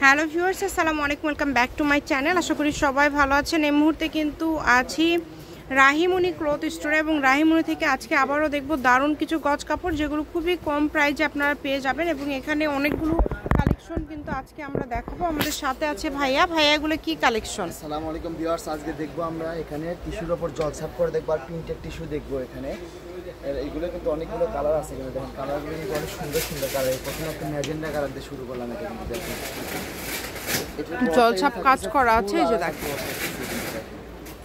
Hello viewers, আসসালামু আলাইকুম, welcome back to my channel. আশা করি সবাই ভালো আছেন। এই মুহূর্তে কিন্তু আছি রাহিমণি ক্লথ স্টোরে এবং রাহিমণি থেকে আজকে আবারও দেখব দারুণ কিছু গজ কাপড় যেগুলো খুবই কম প্রাইসে আপনারা পেয়ে যাবেন এবং এখানে অনেকগুলো কালেকশন কিন্তু আজকে আমরা দেখাবো। আমাদের সাথে আছে ভাইয়া। এগুলো কি কালেকশন? আসসালামু আলাইকুম ভিউয়ার্স, আজকে দেখবো আমরা এখানে টিস্যুর উপর জলছাপ করে দেখবো আর প্রিন্টেড টিস্যু দেখবো। এখানে এইগুলো কিন্তু অনেকগুলো কালার আছে, এখানে দেখেন কালারগুলো কিন্তু অনেক সুন্দর সুন্দর কালার। প্রথমে একটা ম্যাজেন্ডা কালার দিয়ে শুরু করলাম, এটা কিন্তু দেখেন জলছাপ কাজ করা আছে। এই যে দেখেন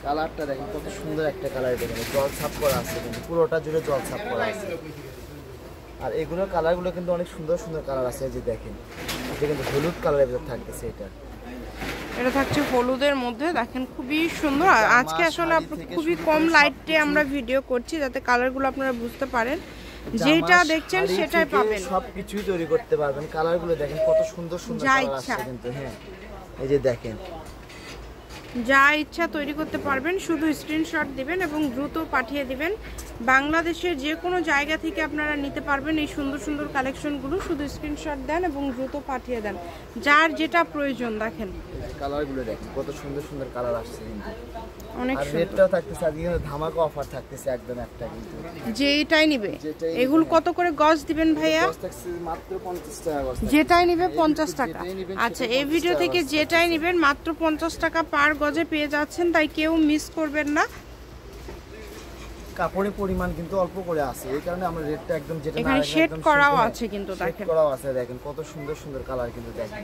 কালারটা দেখেন কত সুন্দর একটা কালার, দেখেন জলছাপ করা আছে, কিন্তু পুরোটা জুড়ে জলছাপ করা আছে। আর এগুলোর কালারগুলো কিন্তু অনেক সুন্দর সুন্দর কালার আছে। এই যে দেখেন এটা কিন্তু হলুদ কালারের ভিতর থাকতেছে, এটা থাকছে হলুদের মধ্যে। দেখেন খুবই সুন্দর। আজকে আসলে খুবই কম লাইটে আমরা ভিডিও করছি যাতে কালারগুলো আপনারা বুঝতে পারেন। যেটা দেখছেন সেটাই পাবেন, সবকিছুই তৈরি করতে পারবেন। কালারগুলো দেখেন কত সুন্দর সুন্দর কালার আছে কিন্তু। হ্যাঁ, এই যে দেখেন যা ইচ্ছা তৈরি করতে পারবেন, শুধু স্ক্রিনশট দিবেন এবং দ্রুত পাঠিয়ে দিবেন। বাংলাদেশের যে কোনো জায়গা থেকে আপনারা নিতে পারবেন এই সুন্দর সুন্দর কালেকশনগুলো। শুধু স্ক্রিনশট দেন এবং দ্রুত পাঠিয়ে দেন, যার যেটা প্রয়োজন। দেখেন কালারগুলো দেখেন কত সুন্দর সুন্দর কালার আসছে কিন্তু অনেক সুন্দর। রেটটাও থাকতেছে আজকে ধামাকা অফার থাকতেছে একদম একটা কিন্তু। যেটাই নিবে এগুলো কত করে গজ দিবেন ভাইয়া? গজ থাকছে মাত্র 50 টাকা গজ। যেটাই নিবে 50 টাকা। আচ্ছা, এই ভিডিও থেকে যেটাই নিবেন মাত্র 50 টাকা পার গজে পেয়ে যাচ্ছেন, তাই কেউ মিস করবেন না। কাপড়ের পরিমাণ কিন্তু অল্প করে আছে, এই কারণে আমরা রেটটা একদম যেটা এখানে শেড করাও আছে কিন্তু দেখেন করাও আছে। দেখেন কত সুন্দর সুন্দর কালার কিন্তু। দেখেন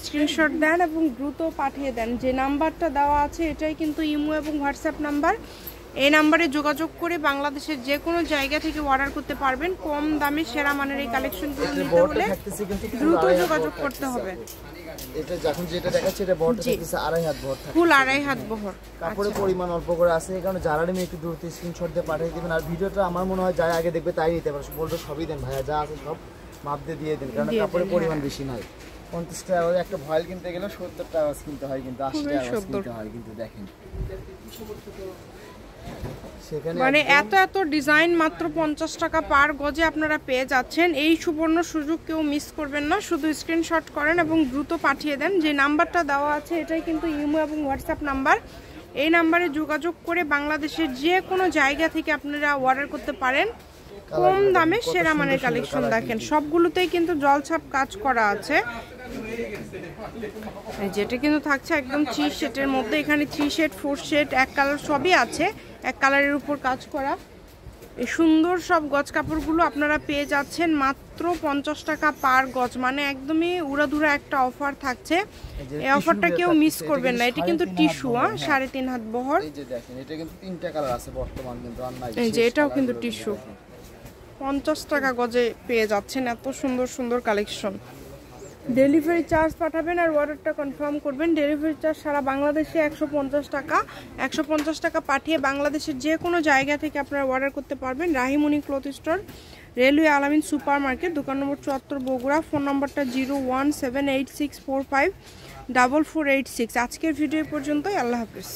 স্ক্রিনশট দেন এবং দ্রুত পাঠিয়ে দেন। যে নাম্বারটা দেওয়া আছে এটাই কিন্তু ইমো এবং হোয়াটসঅ্যাপ নাম্বার। এই নাম্বারে যোগাযোগ করে বাংলাদেশের যে কোনো জায়গা থেকে অর্ডার করতে পারবেন। কম দামে সেরা মানের এই কালেকশনগুলো নিতে হলে দ্রুত যোগাযোগ করতে হবে। এটা যখন যেটা দেখাচ্ছে এটা বহরটা থাকতেছে 2.5 হাত বহর, ফুল 2.5 হাত বহর। কাপড়ের পরিমাণ অল্প করে আছে, এই কারণে যারা নেবে একটু দ্রুত স্ক্রিনশট দিয়ে পাঠিয়ে দিবেন। আর ভিডিওটা আমার মনে হয় যারা আগে দেখবে তাই নিতে পারে। বলতে সবই দেন ভাইয়া, যা আছে সব মাপ দিয়ে দিন, কারণ কাপড়ের পরিমাণ বেশি নাই। 50 টাকা একটা ভয়েল কিনতে গেলে 70 টাকা কিনতে হয়, কিন্তু 80 টাকা কিনতে হয় কিন্তু। দেখেন মানে এত এত ডিজাইন মাত্র 50 টাকা পার গজে আপনারা পেয়ে যাচ্ছেন। এই সুবর্ণ সুযোগ কেউ মিস করবেন না। শুধু স্ক্রিনশট করেন এবং দ্রুত পাঠিয়ে দেন। যে নাম্বারটা দেওয়া আছে এটাই কিন্তু ইমো এবং হোয়াটসঅ্যাপ নাম্বার। এই নাম্বারে যোগাযোগ করে বাংলাদেশের যে কোনো জায়গা থেকে আপনারা অর্ডার করতে পারেন। কম দামে সেরা মানের কালেকশন। দেখেন সবগুলোতেই কিন্তু জলছাপ কাজ করা আছে। যেটা কিন্তু থাকছে একদম 3 শেডের মধ্যে। এখানে 3 শেড 4 শেড এক কালার সবই আছে। এক কালারের উপর কাজ করা এই সুন্দর সব গজ কাপড়গুলো আপনারা পেয়ে যাচ্ছেন মাত্র 50 টাকা পার গজ। মানে একদমই উড়াধুরা একটা অফার থাকছে। এই অফারটা কেউ মিস করবেন না। এটা কিন্তু টিস্যু, 3.5 হাত বহর। এই যে দেখেন এটা কিন্তু 3টা কালার আছে বর্তমান কিন্তু। আর নাই এই যে এটাও কিন্তু টিস্যু। 50 টাকা গজে পেয়ে যাচ্ছেন এত সুন্দর সুন্দর কালেকশন। ডেলিভারি চার্জ পাঠাবেন আর অর্ডারটা কনফার্ম করবেন। ডেলিভারি চার্জ সারা বাংলাদেশে 150 টাকা। 150 টাকা পাঠিয়ে বাংলাদেশের যে কোনো জায়গা থেকে আপনারা অর্ডার করতে পারবেন। রাহিমণি ক্লথ স্টোর, রেলওয়ে আলামিন সুপার মার্কেট, দোকান নম্বর 74 বগুড়া। ফোন নম্বরটা 01786454486। আজকের ভিডিও পর্যন্তই। আল্লাহ হাফেজ।